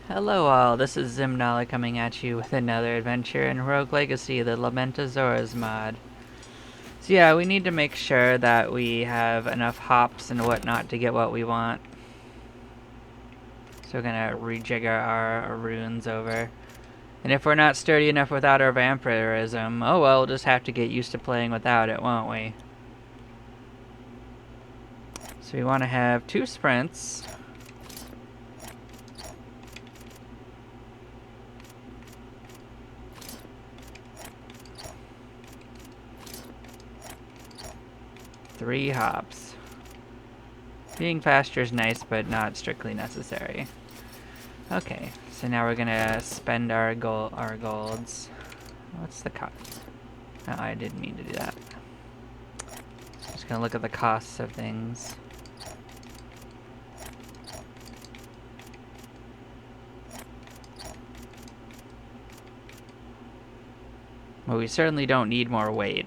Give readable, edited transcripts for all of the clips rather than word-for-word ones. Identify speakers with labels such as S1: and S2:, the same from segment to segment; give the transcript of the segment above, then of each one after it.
S1: Hello all, this is Zimnala coming at you with another adventure in Rogue Legacy, the Lament Zors mod. So yeah, we need to make sure that we have enough hops and whatnot to get what we want. So we're gonna rejigger our runes over. And if we're not sturdy enough without our vampirism, oh well, we'll just have to get used to playing without it, won't we? So we want to have 2 sprints. Three hops. Being faster is nice, but not strictly necessary. Okay, so now we're gonna spend our golds. What's the cost? Oh, I didn't mean to do that. Just gonna look at the costs of things. Well, we certainly don't need more weight.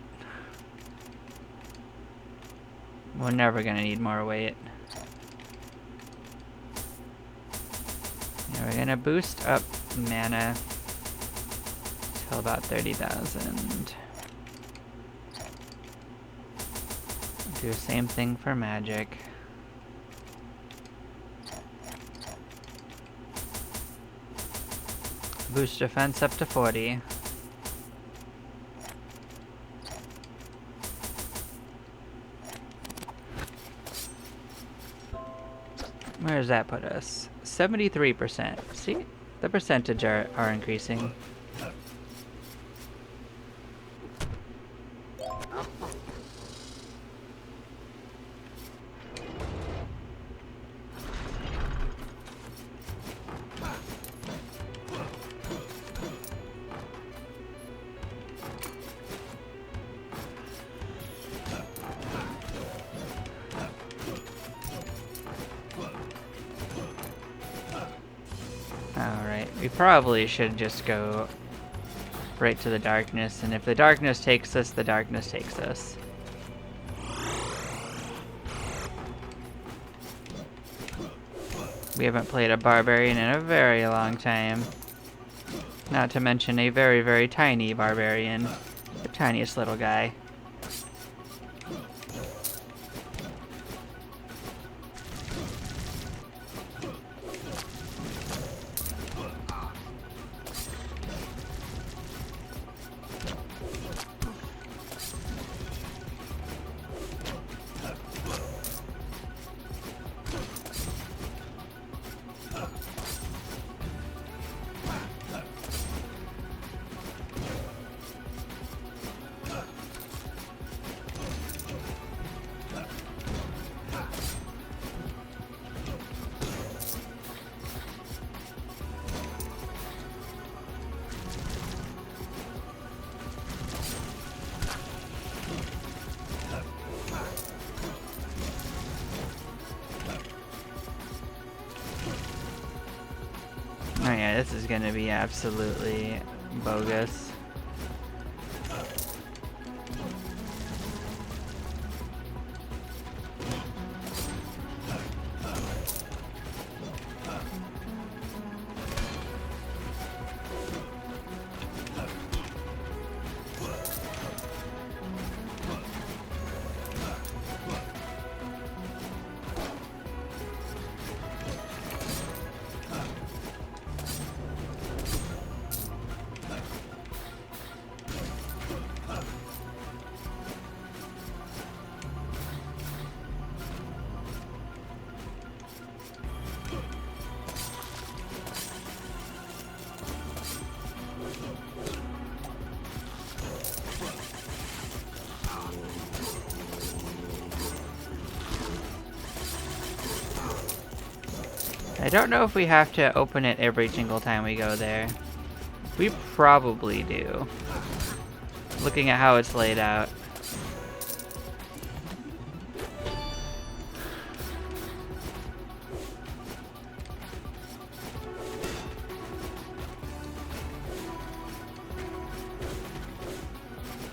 S1: We're never gonna need more weight. Now we're gonna boost up mana till about 30,000. Do the same thing for magic. Boost defense up to 40. Where does that put us? 73%. See? The percentage are increasing. Alright, we probably should just go right to the darkness, and if the darkness takes us, the darkness takes us. We haven't played a Barbarian in a very long time. Not to mention a very, very tiny Barbarian. The tiniest little guy. Oh yeah, this is gonna be absolutely bogus. I don't know if we have to open it every single time we go there. We probably do. Looking at how it's laid out.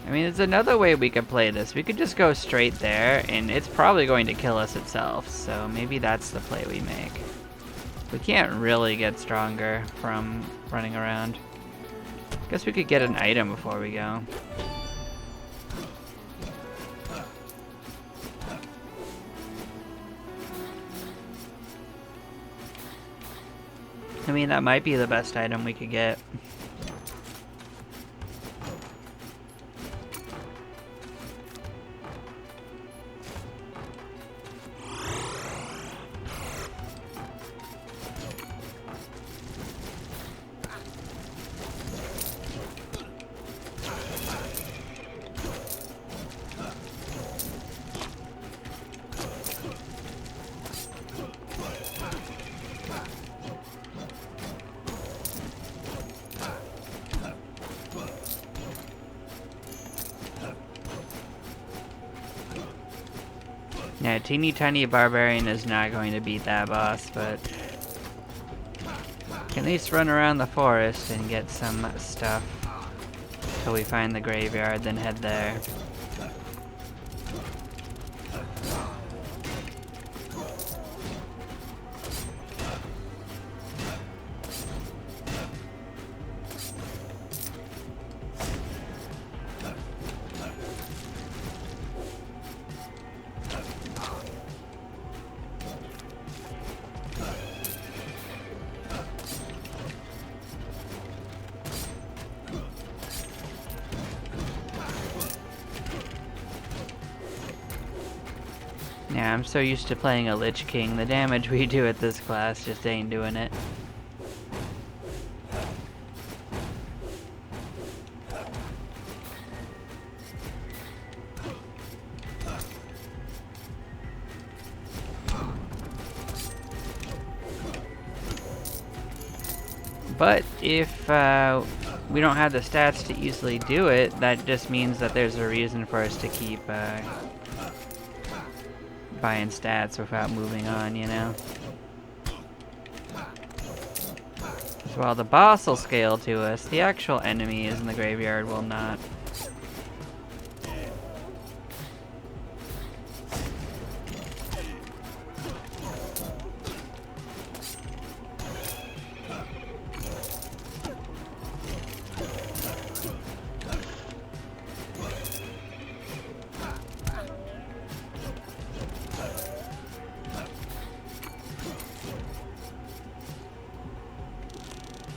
S1: I mean, there's another way we could play this. We could just go straight there, and it's probably going to kill us itself. So maybe that's the play we make. We can't really get stronger from running around. Guess we could get an item before we go. I mean, that might be the best item we could get. Yeah, teeny tiny barbarian is not going to beat that boss, but can at least run around the forest and get some stuff till we find the graveyard, then head there. Yeah, I'm so used to playing a Lich King, the damage we do at this class just ain't doing it. But if we don't have the stats to easily do it, that just means that there's a reason for us to keep buying stats without moving on, you know? So while the boss will scale to us, the actual enemies in the graveyard will not.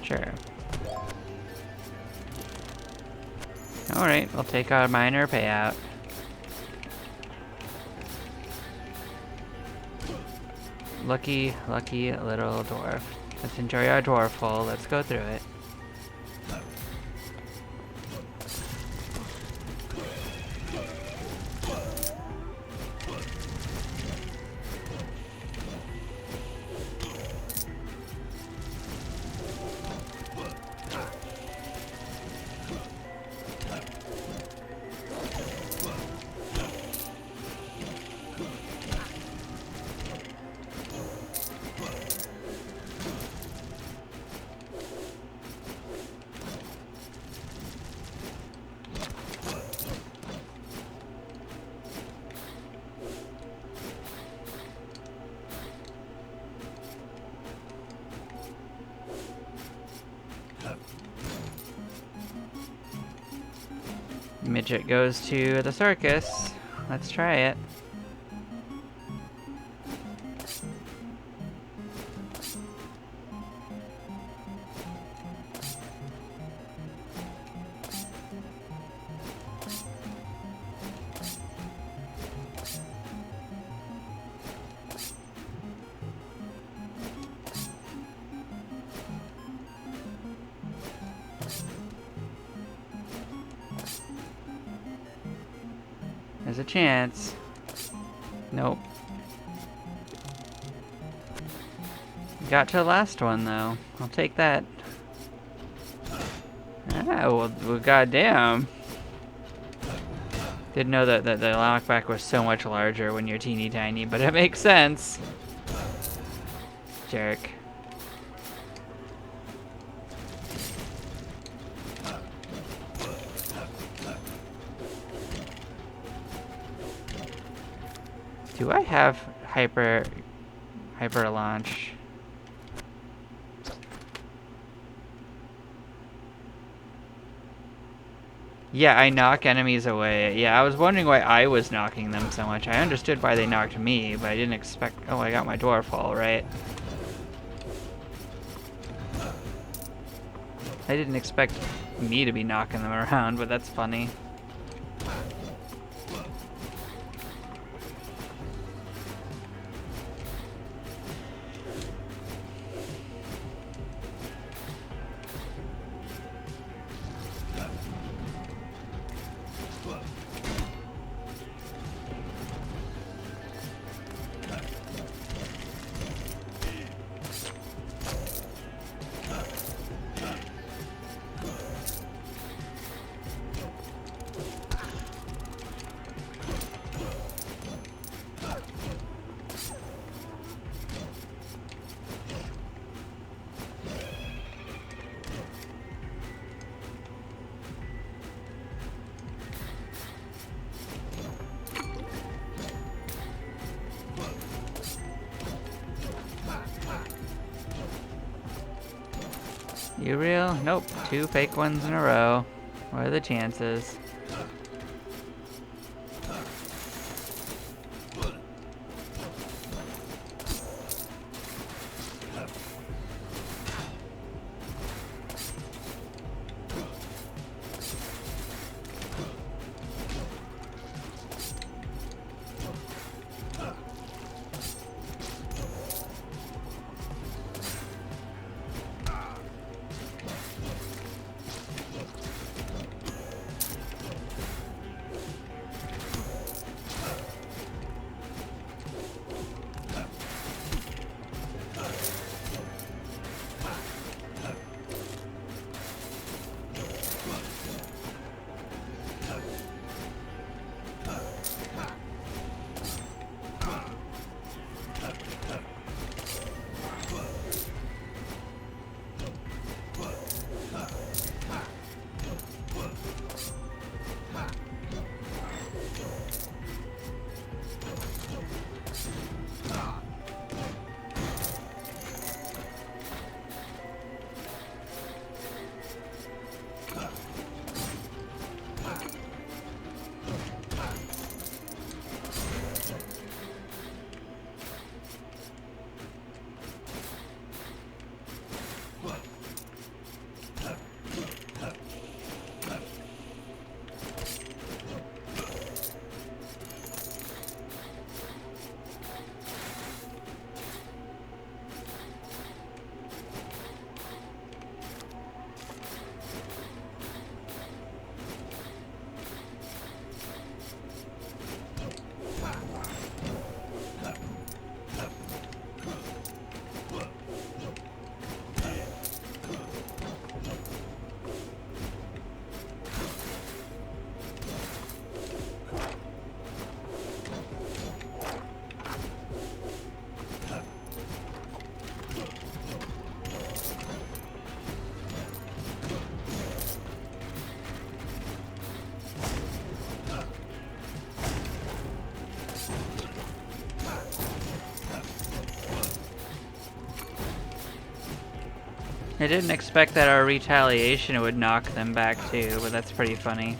S1: Sure. Alright, we'll take our minor payout. Lucky, lucky little dwarf. Let's enjoy our dwarf hole. Let's go through it. Midget goes to the circus. Let's try it. There's a chance. Nope. Got to the last one, though. I'll take that. Ah, well goddamn. Didn't know that the knockback was so much larger when you're teeny tiny, but it makes sense. Jerk. Do I have hyper launch? Yeah, I knock enemies away. Yeah, I was wondering why I was knocking them so much. I understood why they knocked me, but I didn't expect... Oh, I got my dwarf all right. I didn't expect me to be knocking them around, but that's funny. You real? Nope. 2 fake ones in a row. What are the chances? I didn't expect that our retaliation would knock them back too, but that's pretty funny.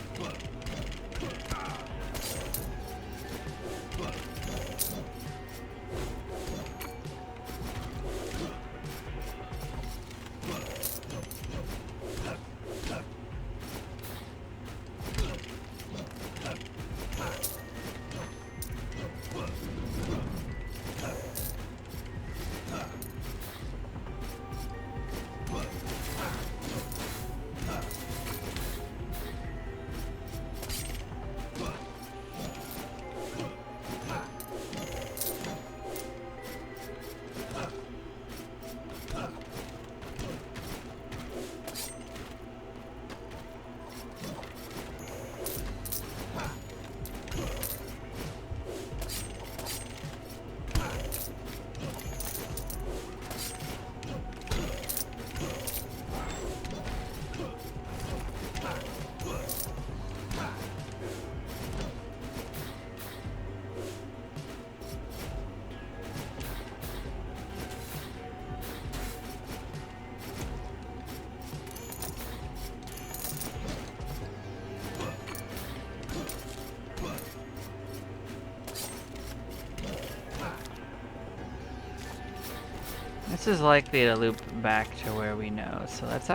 S1: This is likely to loop back to where we know, so let's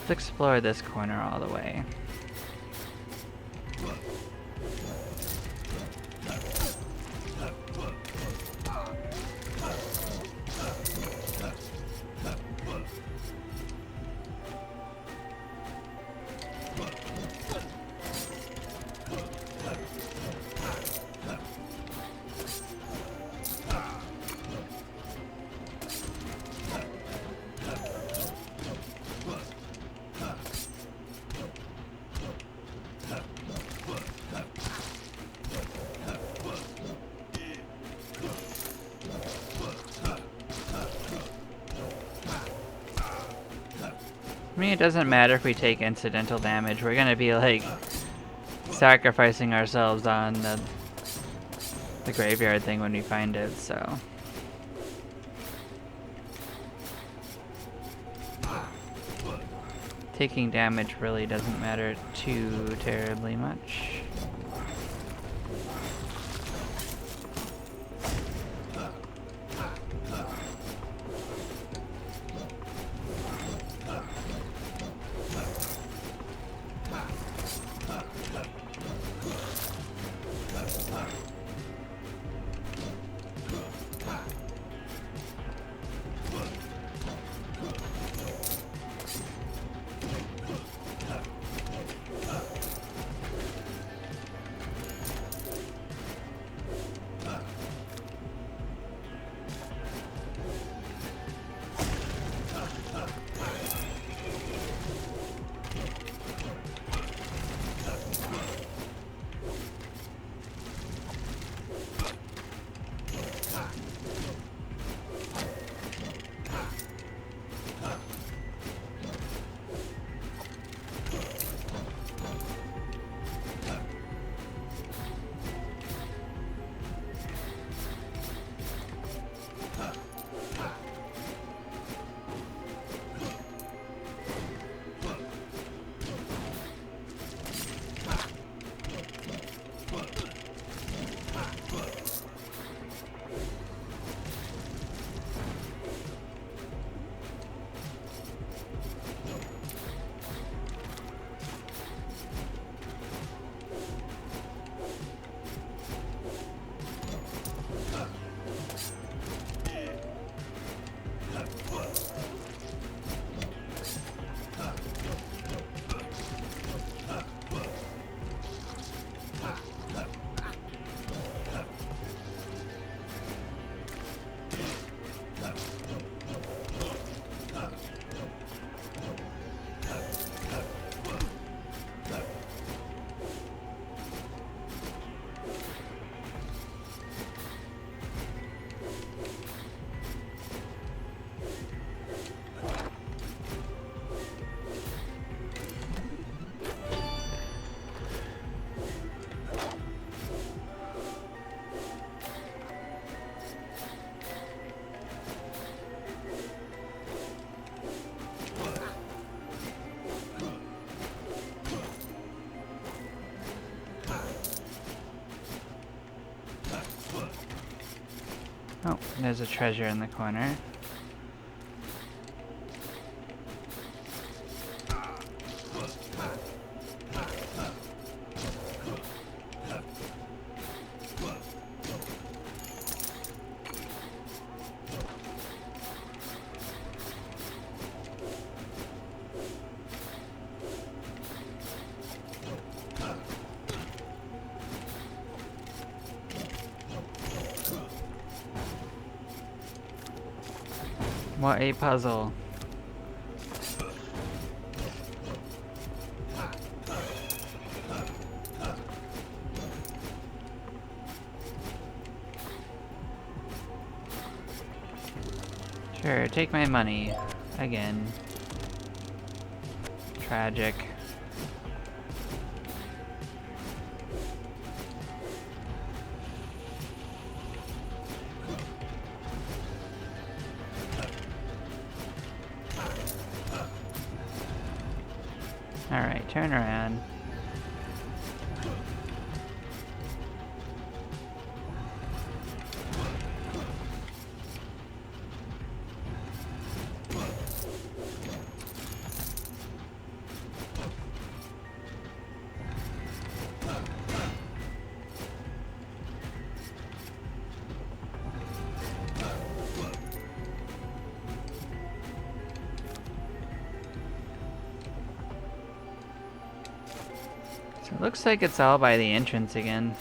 S1: explore this corner all the way. I mean, it doesn't matter if we take incidental damage. We're gonna be, like, sacrificing ourselves on the graveyard thing when we find it, so... Taking damage really doesn't matter too terribly much. Oh, there's a treasure in the corner. What a puzzle. Sure, take my money. Again. Tragic. Alright, turn around. Looks like it's all by the entrance again.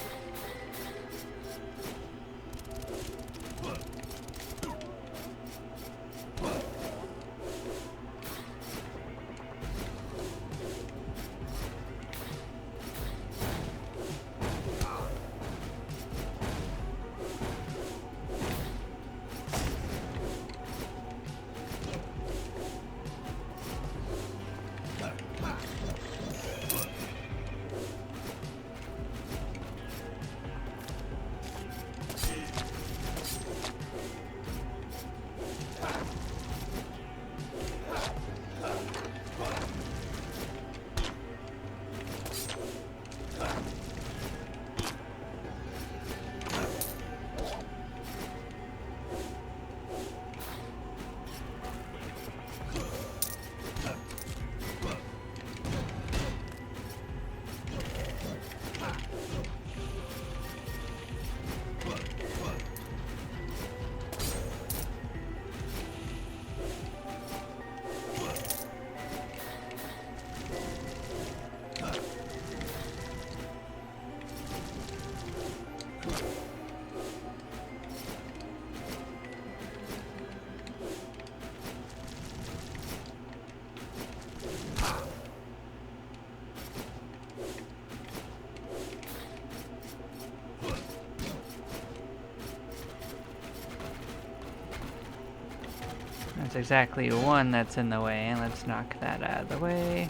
S1: That's exactly one that's in the way. Let's knock that out of the way.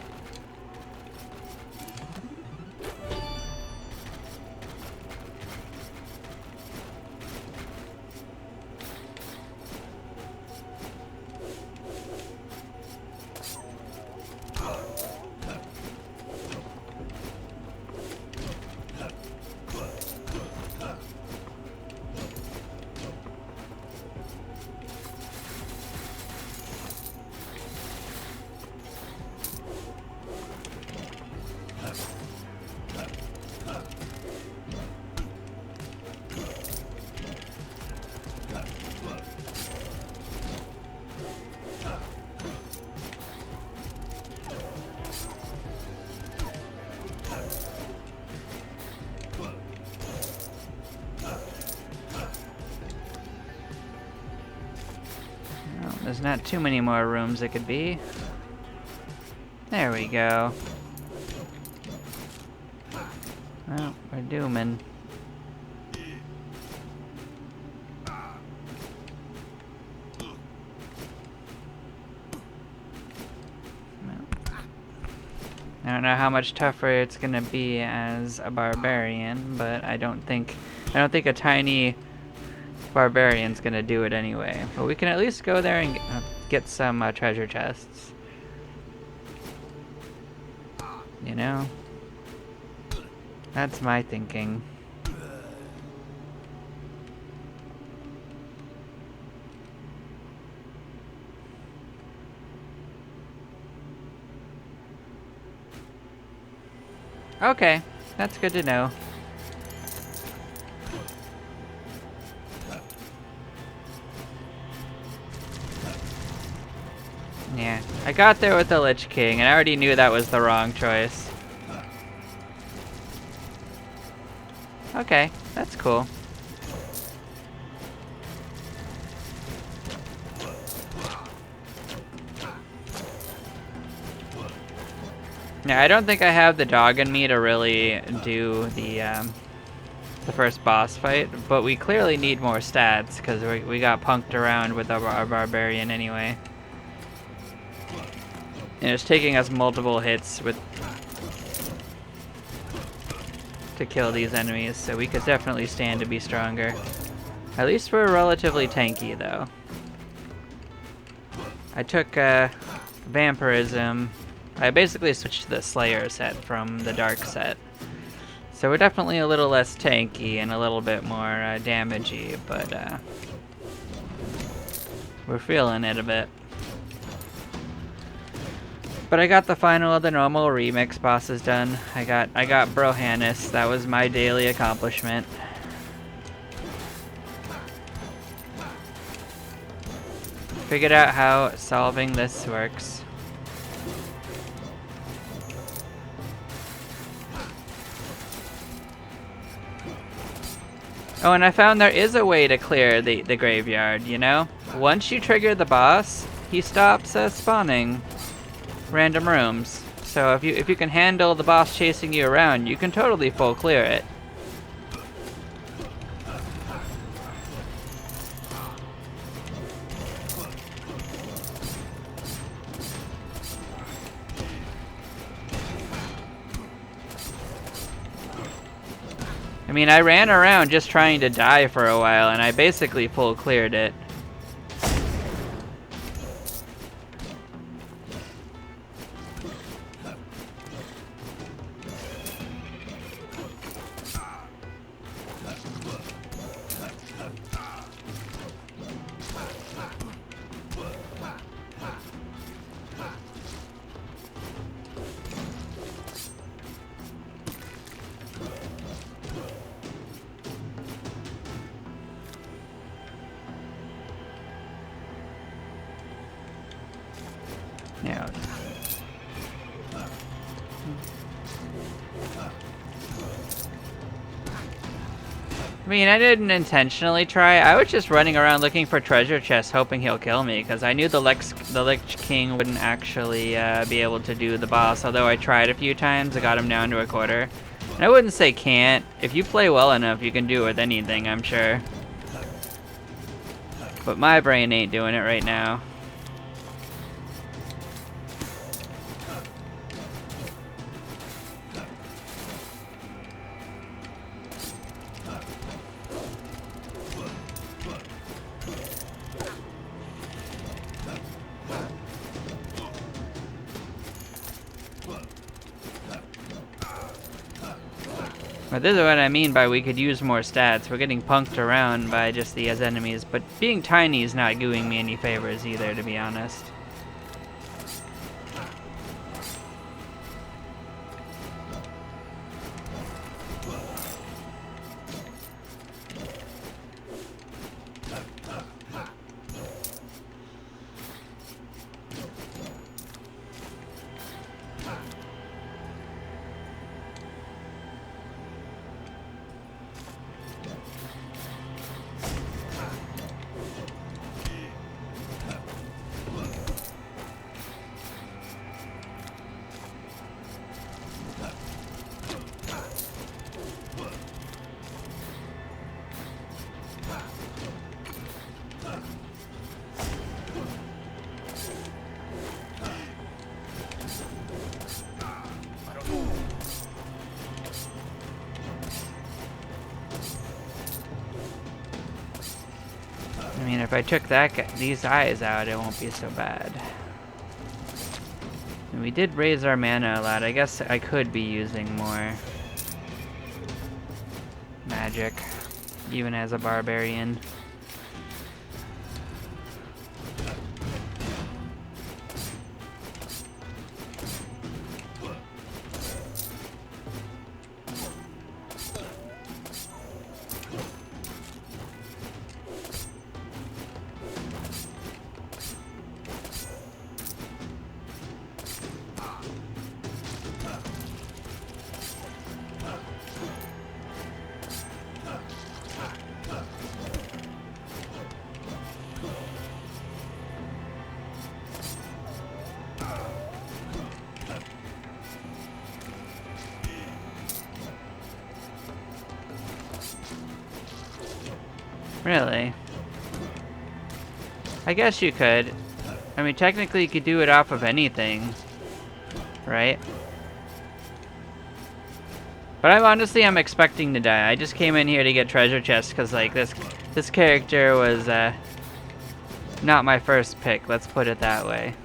S1: There's not too many more rooms it could be. There we go. Well, we're dooming. I don't know how much tougher it's gonna be as a barbarian, but I don't think a tiny barbarian's gonna do it anyway. But we can at least go there and get some treasure chests. You know? That's my thinking. Okay, that's good to know. Yeah, I got there with the Lich King, and I already knew that was the wrong choice. Okay, that's cool. Yeah, I don't think I have the dog in me to really do the first boss fight, but we clearly need more stats because we got punked around with our barbarian anyway. And it's taking us multiple hits to kill these enemies, so we could definitely stand to be stronger. At least we're relatively tanky, though. I took Vampirism. I basically switched to the Slayer set from the Dark set. So we're definitely a little less tanky and a little bit more damagey, but we're feeling it a bit. But I got the final of the normal remix bosses done. I got Brohannis. That was my daily accomplishment. Figured out how solving this works. Oh, and I found there is a way to clear the graveyard, you know? Once you trigger the boss, he stops spawning random rooms. So if you can handle the boss chasing you around, you can totally full clear it. I mean, I ran around just trying to die for a while, and I basically full cleared it. Yeah. I mean, I didn't intentionally try. I was just running around looking for treasure chests, hoping he'll kill me, because I knew the Lich King wouldn't actually be able to do the boss. Although I tried a few times, I got him down to a quarter. And I wouldn't say can't. If you play well enough, you can do it with anything, I'm sure. But my brain ain't doing it right now. But this is what I mean by we could use more stats. We're getting punked around by just these enemies, but being tiny is not doing me any favors either, to be honest. I mean, if I took these eyes out, it won't be so bad. And we did raise our mana a lot. I guess I could be using more magic, even as a barbarian. Really? I guess you could. I mean, technically you could do it off of anything, right? But I'm expecting to die. I just came in here to get treasure chests because, like, this character was not my first pick. Let's put it that way.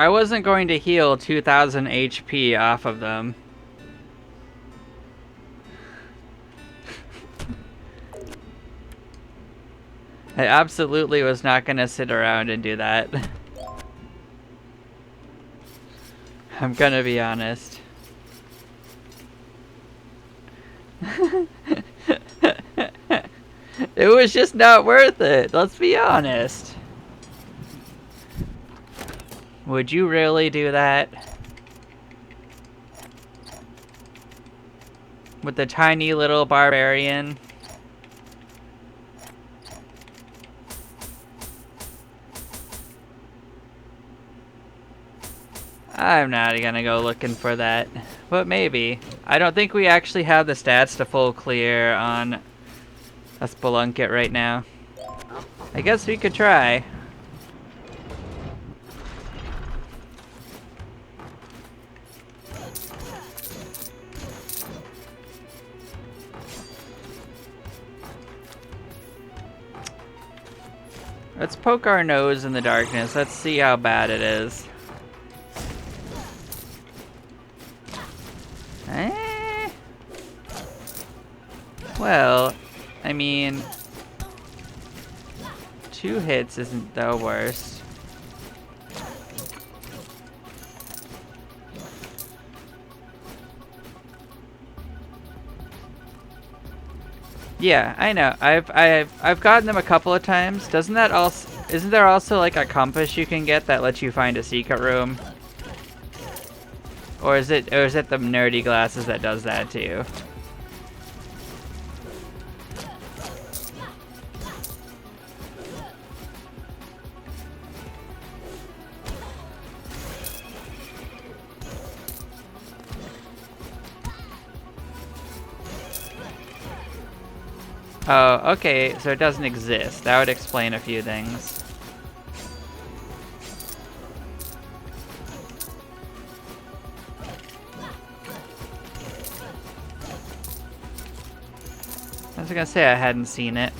S1: I wasn't going to heal 2,000 HP off of them. I absolutely was not going to sit around and do that. I'm gonna be honest. It was just not worth it. Let's be honest. Would you really do that? With the tiny little barbarian? I'm not gonna go looking for that. But maybe. I don't think we actually have the stats to full clear on a Spelunker right now. I guess we could try. Let's poke our nose in the darkness. Let's see how bad it is. Well, I mean, 2 hits isn't the worst. Yeah, I know. I've gotten them a couple of times. Doesn't that also? Isn't there also like a compass you can get that lets you find a secret room? Or is it the nerdy glasses that does that to you? Oh, okay, so it doesn't exist. That would explain a few things. I was gonna say I hadn't seen it.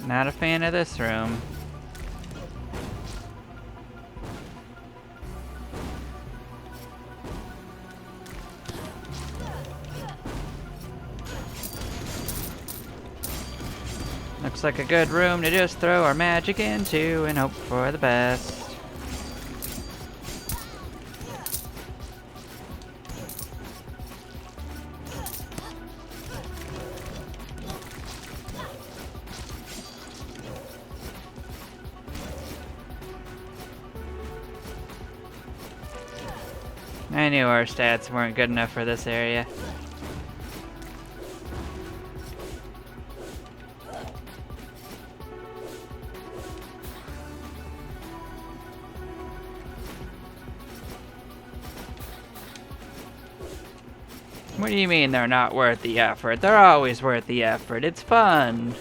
S1: Not a fan of this room. Looks like a good room to just throw our magic into and hope for the best. I knew our stats weren't good enough for this area. What do you mean they're not worth the effort? They're always worth the effort. It's fun.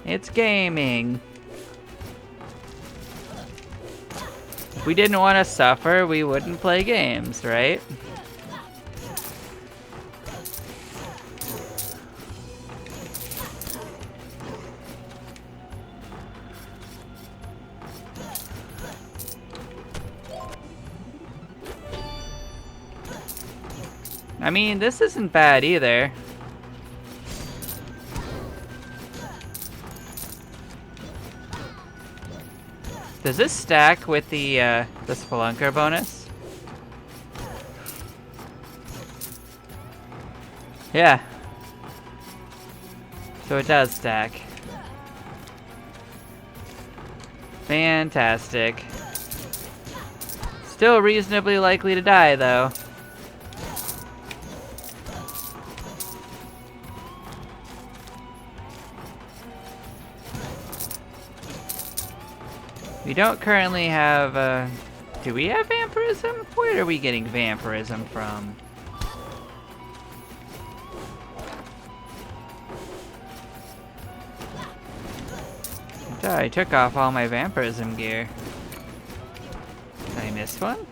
S1: It's gaming. If we didn't want to suffer, we wouldn't play games, right? I mean, this isn't bad either. Does this stack with the Spelunker bonus? Yeah. So it does stack. Fantastic. Still reasonably likely to die, though. We don't currently have, do we have vampirism? Where are we getting vampirism from? I took off all my vampirism gear. Did I miss one?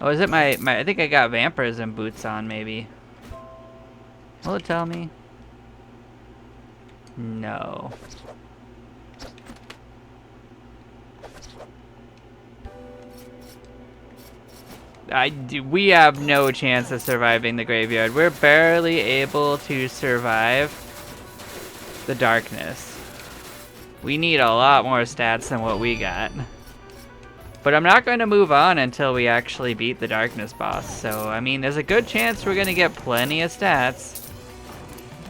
S1: Oh, is it my I think I got vampirism boots on, maybe. Will it tell me? No. We have no chance of surviving the graveyard. We're barely able to survive the darkness. We need a lot more stats than what we got. But I'm not going to move on until we actually beat the darkness boss. So, I mean, there's a good chance we're going to get plenty of stats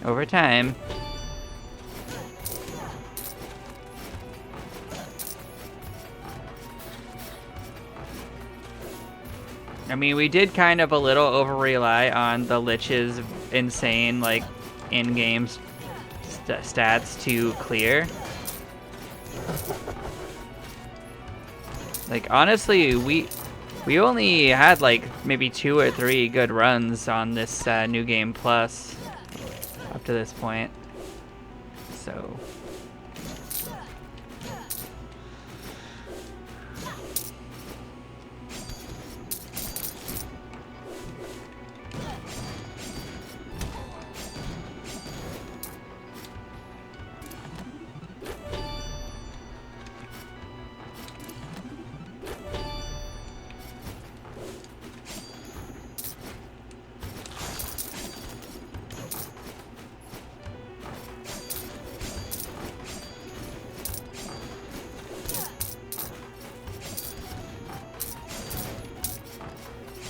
S1: over time. I mean, we did kind of a little over-rely on the Lich's insane, like, in-game stats to clear. Like, honestly, we only had, like, maybe 2 or 3 good runs on this New Game Plus up to this point. So...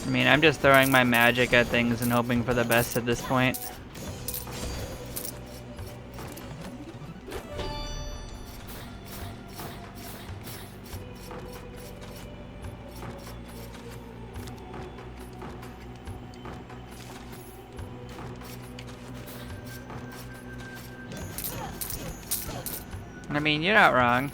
S1: I mean, I'm just throwing my magic at things and hoping for the best at this point. I mean, you're not wrong.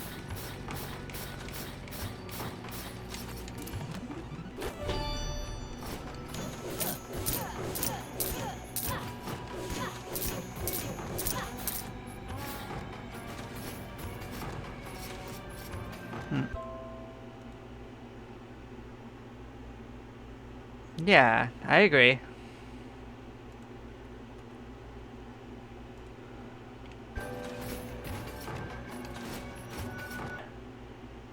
S1: Yeah, I agree.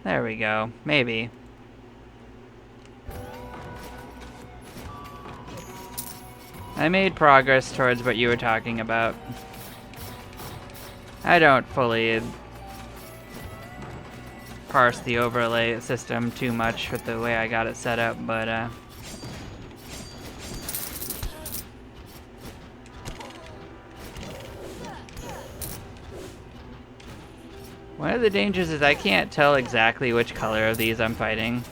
S1: There we go. Maybe. I made progress towards what you were talking about. I don't fully parse the overlay system too much with the way I got it set up, but one of the dangers is I can't tell exactly which color of these I'm fighting.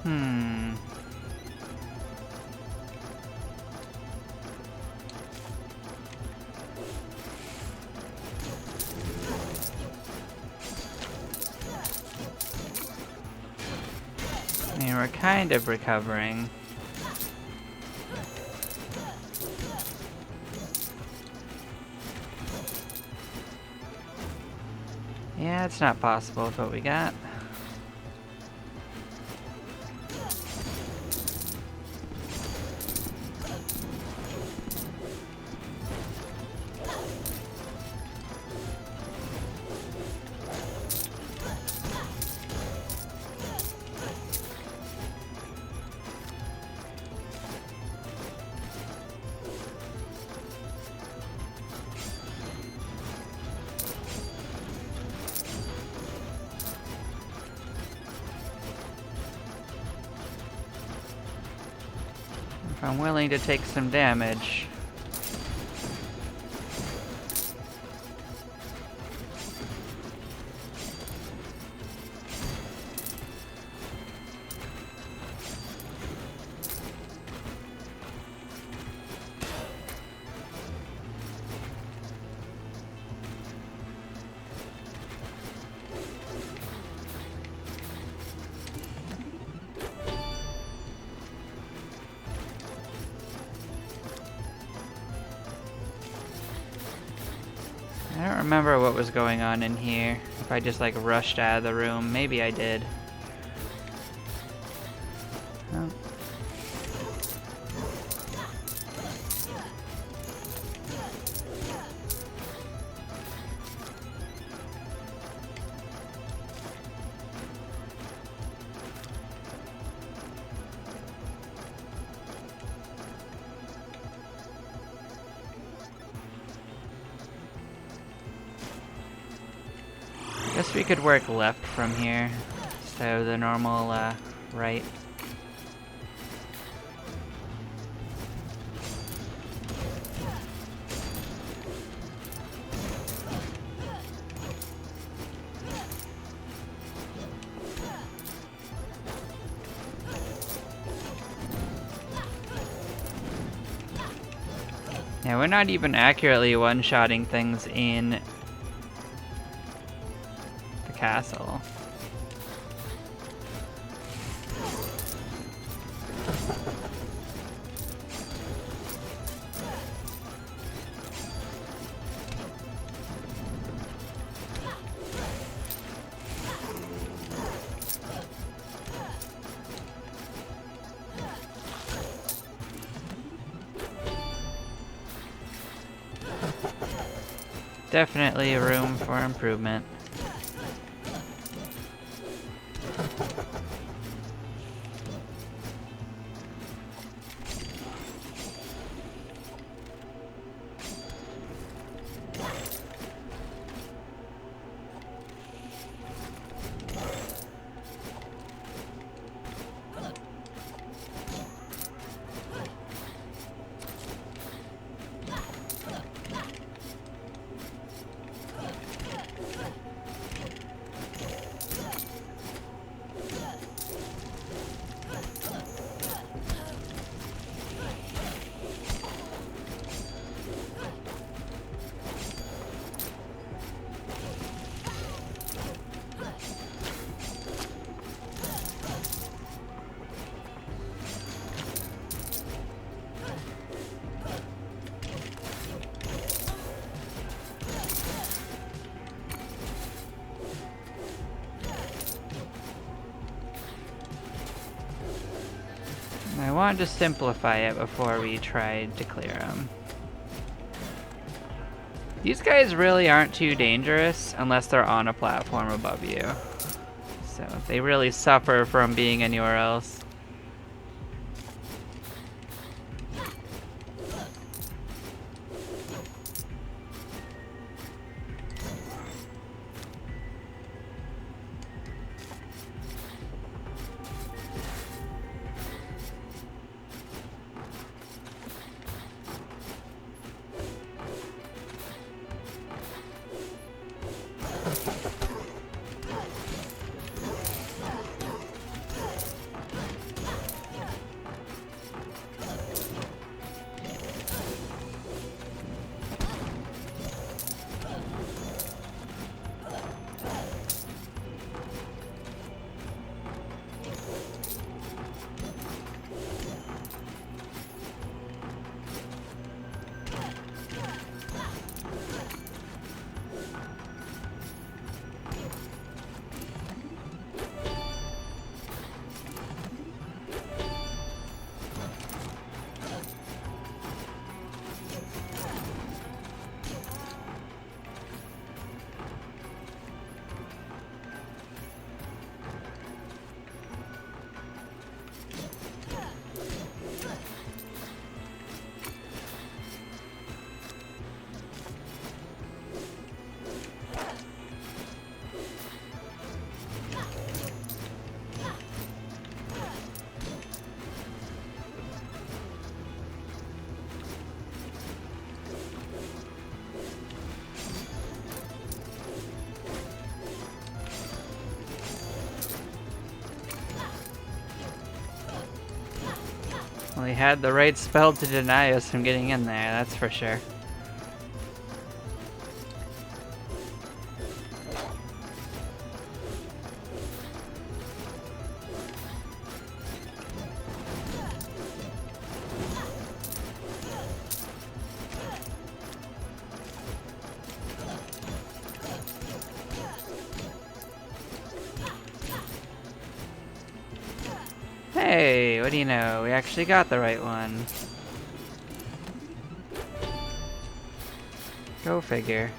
S1: I mean, we're kind of recovering. Yeah, it's not possible with what we got. If I'm willing to take some damage. I don't remember what was going on in here. If I just like rushed out of the room. Maybe I did. Oh. Guess we could work left from here, so the normal right. Yeah, we're not even accurately one-shotting things in castle. Definitely room for improvement. I wanted to simplify it before we tried to clear them. These guys really aren't too dangerous unless they're on a platform above you. So they really suffer from being anywhere else. Well, he had the right spell to deny us from getting in there, that's for sure. Hey, what do you know? We actually got the right one. Go figure.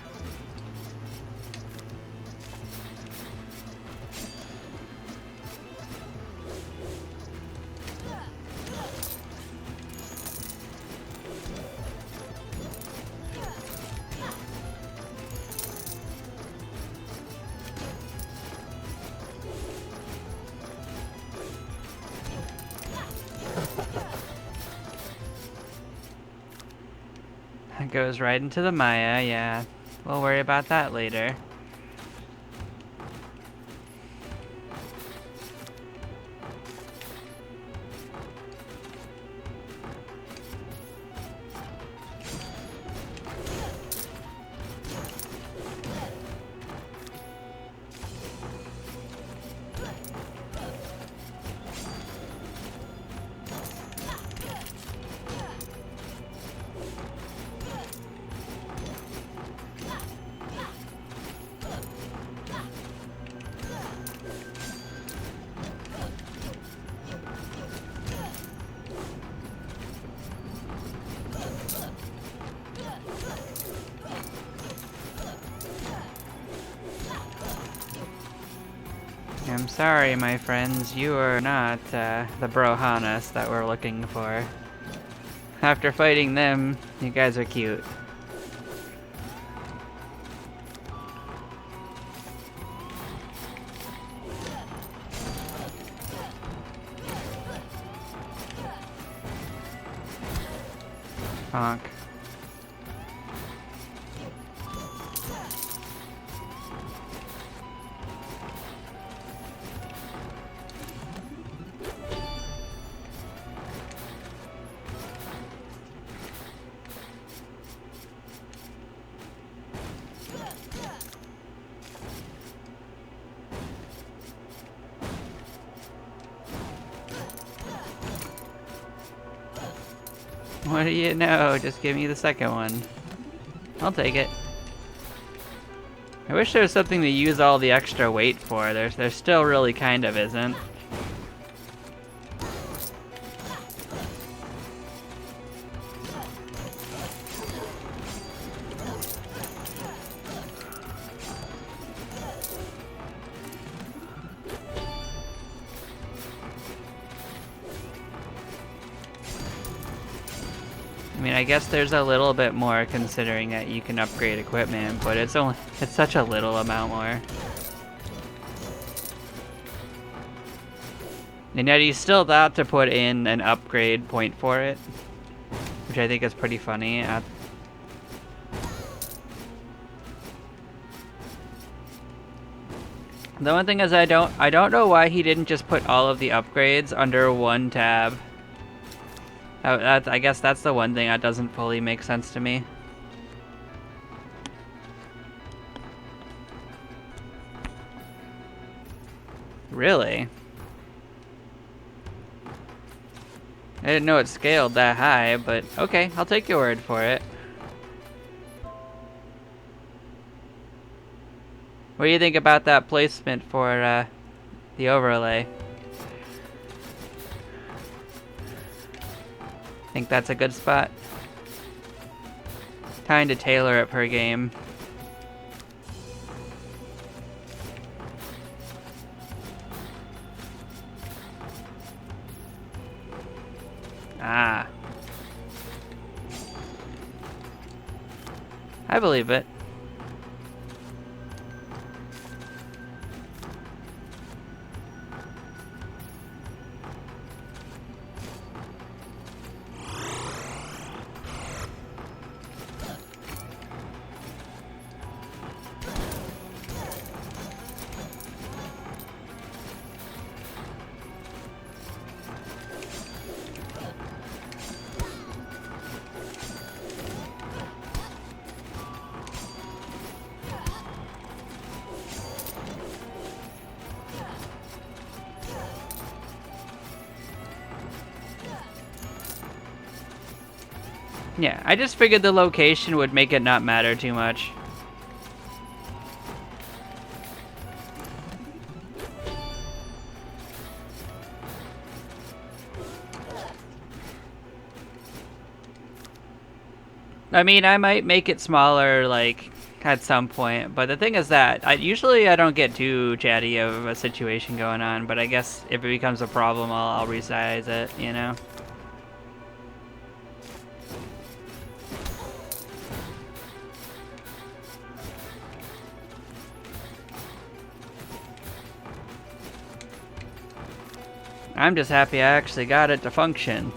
S1: That goes right into the Maya, yeah. We'll worry about that later. I'm sorry, my friends, you are not the Brohanas that we're looking for. After fighting them, you guys are cute. Honk. What do you know? Just give me the second one. I'll take it. I wish there was something to use all the extra weight for. There still really kind of isn't. I mean, I guess there's a little bit more considering that you can upgrade equipment, but it's such a little amount more. And yet he's still thought to put in an upgrade point for it, which I think is pretty funny. The one thing is I don't know why he didn't just put all of the upgrades under one tab. I guess that's the one thing that doesn't fully make sense to me. Really? I didn't know it scaled that high, but okay, I'll take your word for it. What do you think about that placement for the overlay? Think that's a good spot? Trying to tailor it per game. Ah. I believe it. Yeah, I just figured the location would make it not matter too much. I mean, I might make it smaller, like, at some point, but the thing is that usually I don't get too chatty of a situation going on, but I guess if it becomes a problem, I'll resize it, you know? I'm just happy I actually got it to function.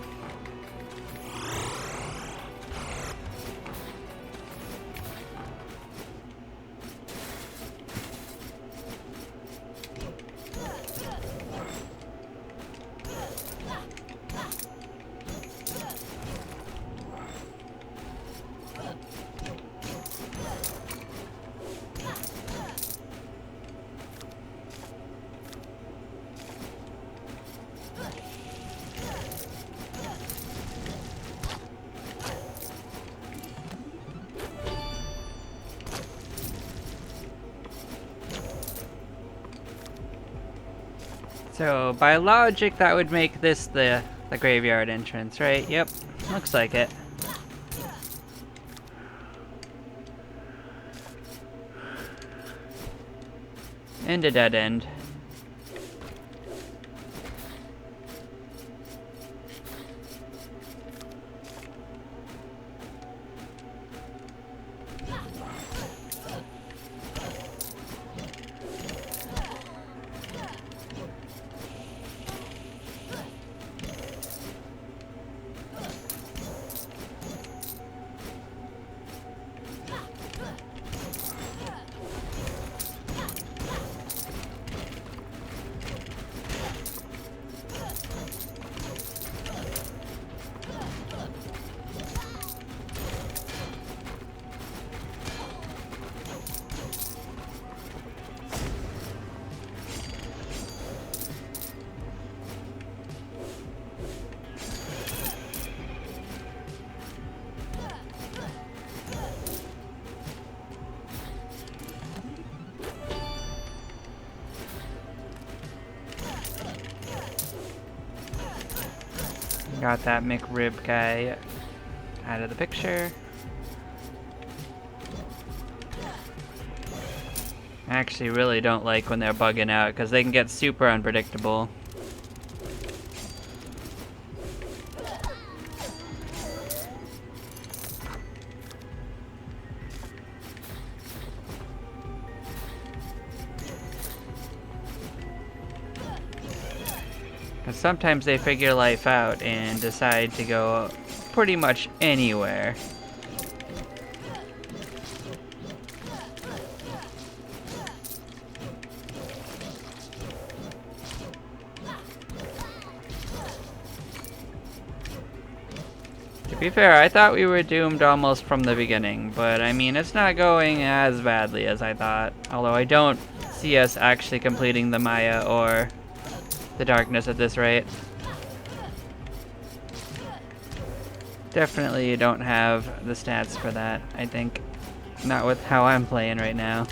S1: So, by logic, that would make this the graveyard entrance, right? Yep, looks like it. And a dead end. Got that McRib guy out of the picture. I actually really don't like when they're bugging out because they can get super unpredictable. Because sometimes they figure life out and decide to go pretty much anywhere. To be fair, I thought we were doomed almost from the beginning, but I mean, it's not going as badly as I thought. Although I don't see us actually completing the Maya or the darkness at this rate. Definitely don't have the stats for that, I think. Not with how I'm playing right now.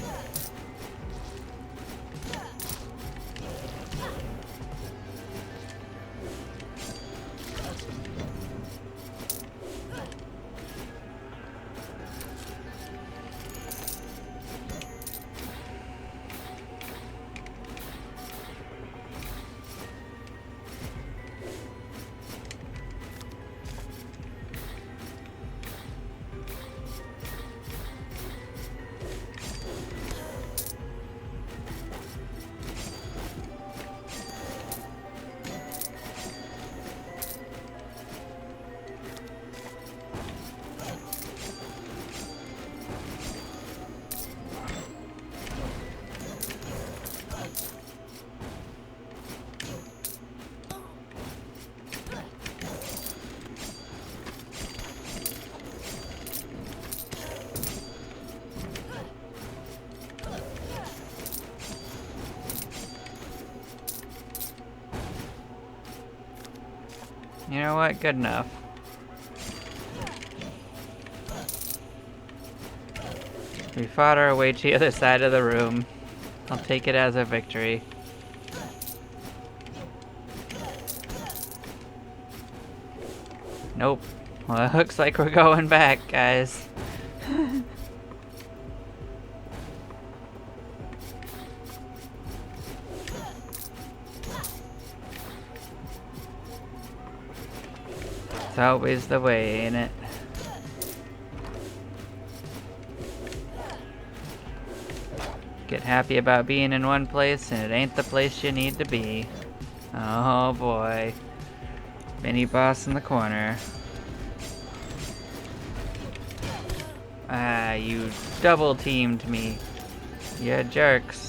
S1: You know what? Good enough. We fought our way to the other side of the room. I'll take it as a victory. Nope. Well, it looks like we're going back, guys. It's always the way, ain't it? Get happy about being in one place and it ain't the place you need to be. Oh boy. Mini boss in the corner. Ah, you double teamed me. You jerks.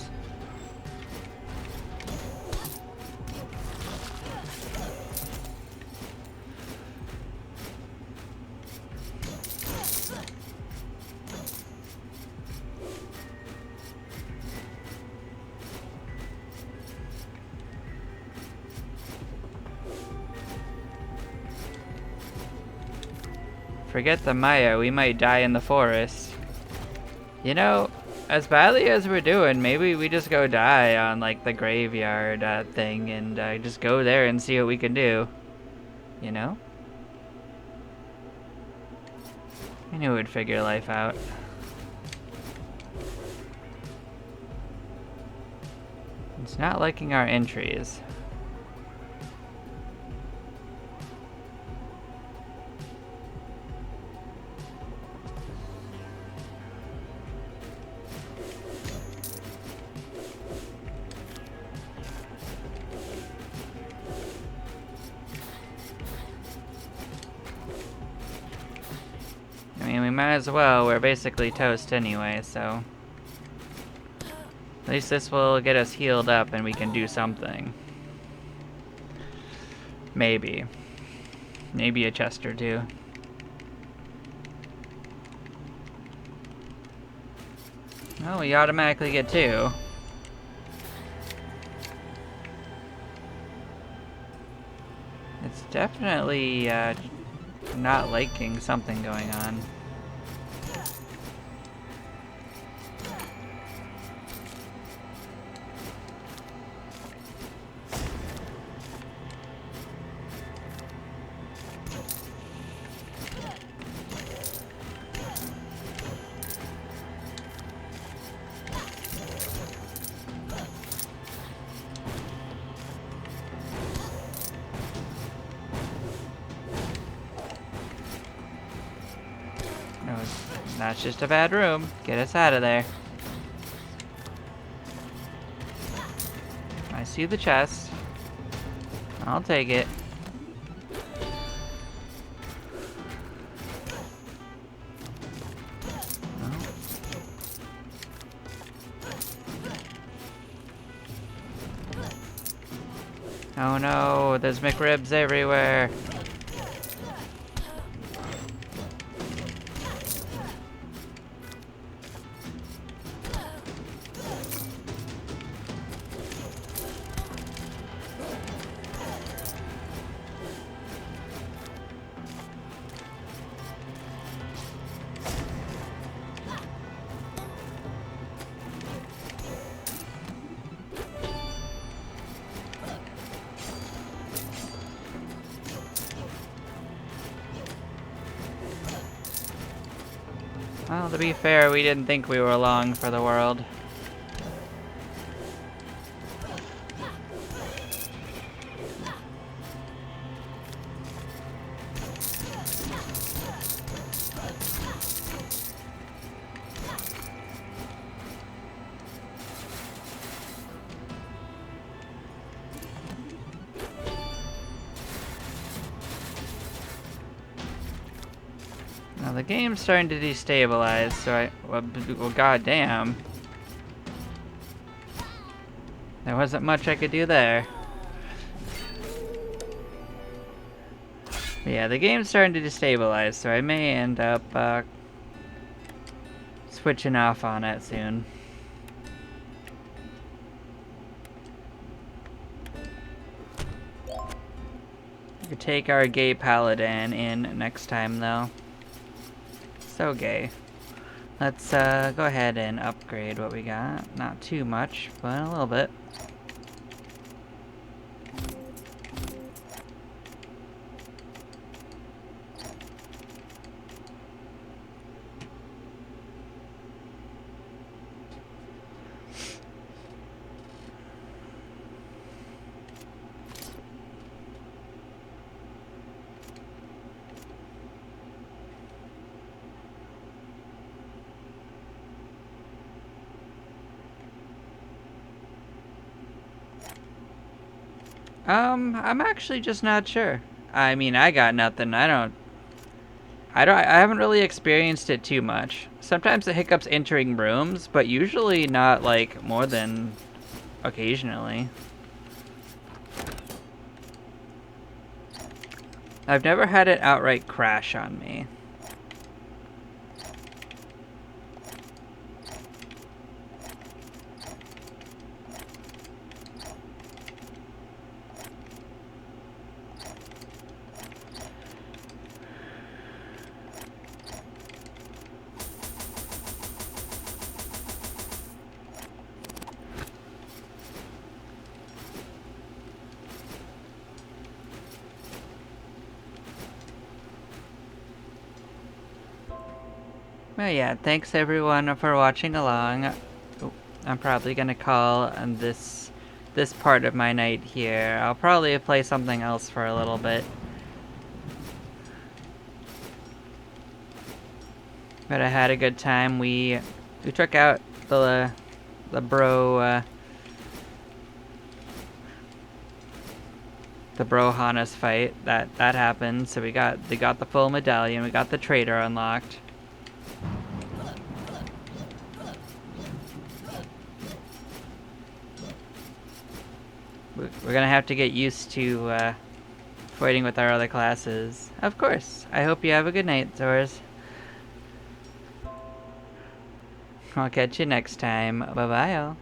S1: Forget the Maya, we might die in the forest. You know, as badly as we're doing, maybe we just go die on like the graveyard thing and just go there and see what we can do. You know? I knew we'd figure life out. It's not liking our entries. I mean, we might as well. We're basically toast anyway, so... At least this will get us healed up and we can do something. Maybe. Maybe a chest or two. Oh, we automatically get 2. It's definitely not liking something going on. No, that's just a bad room. Get us out of there. I see the chest. I'll take it. Oh no, there's McRibs everywhere. Well, to be fair, we didn't think we were long for the world. Now the game's starting to destabilize, so well, goddamn. There wasn't much I could do there. But yeah, the game's starting to destabilize, so I may end up switching off on it soon. We could take our gay paladin in next time, though. So gay. Let's go ahead and upgrade what we got. Not too much, but a little bit. I'm actually just not sure. I mean, I got nothing. I haven't really experienced it too much. Sometimes the hiccups entering rooms, but usually not like more than occasionally. I've never had it outright crash on me. But yeah, thanks everyone for watching along. Oh, I'm probably gonna call this part of my night here. I'll probably play something else for a little bit. But I had a good time. We took out the bro Hannes fight. That happened. So they got the full medallion. We got the trader unlocked. We're gonna have to get used to fighting with our other classes. Of course. I hope you have a good night, Zors. I'll catch you next time. Bye-bye, all.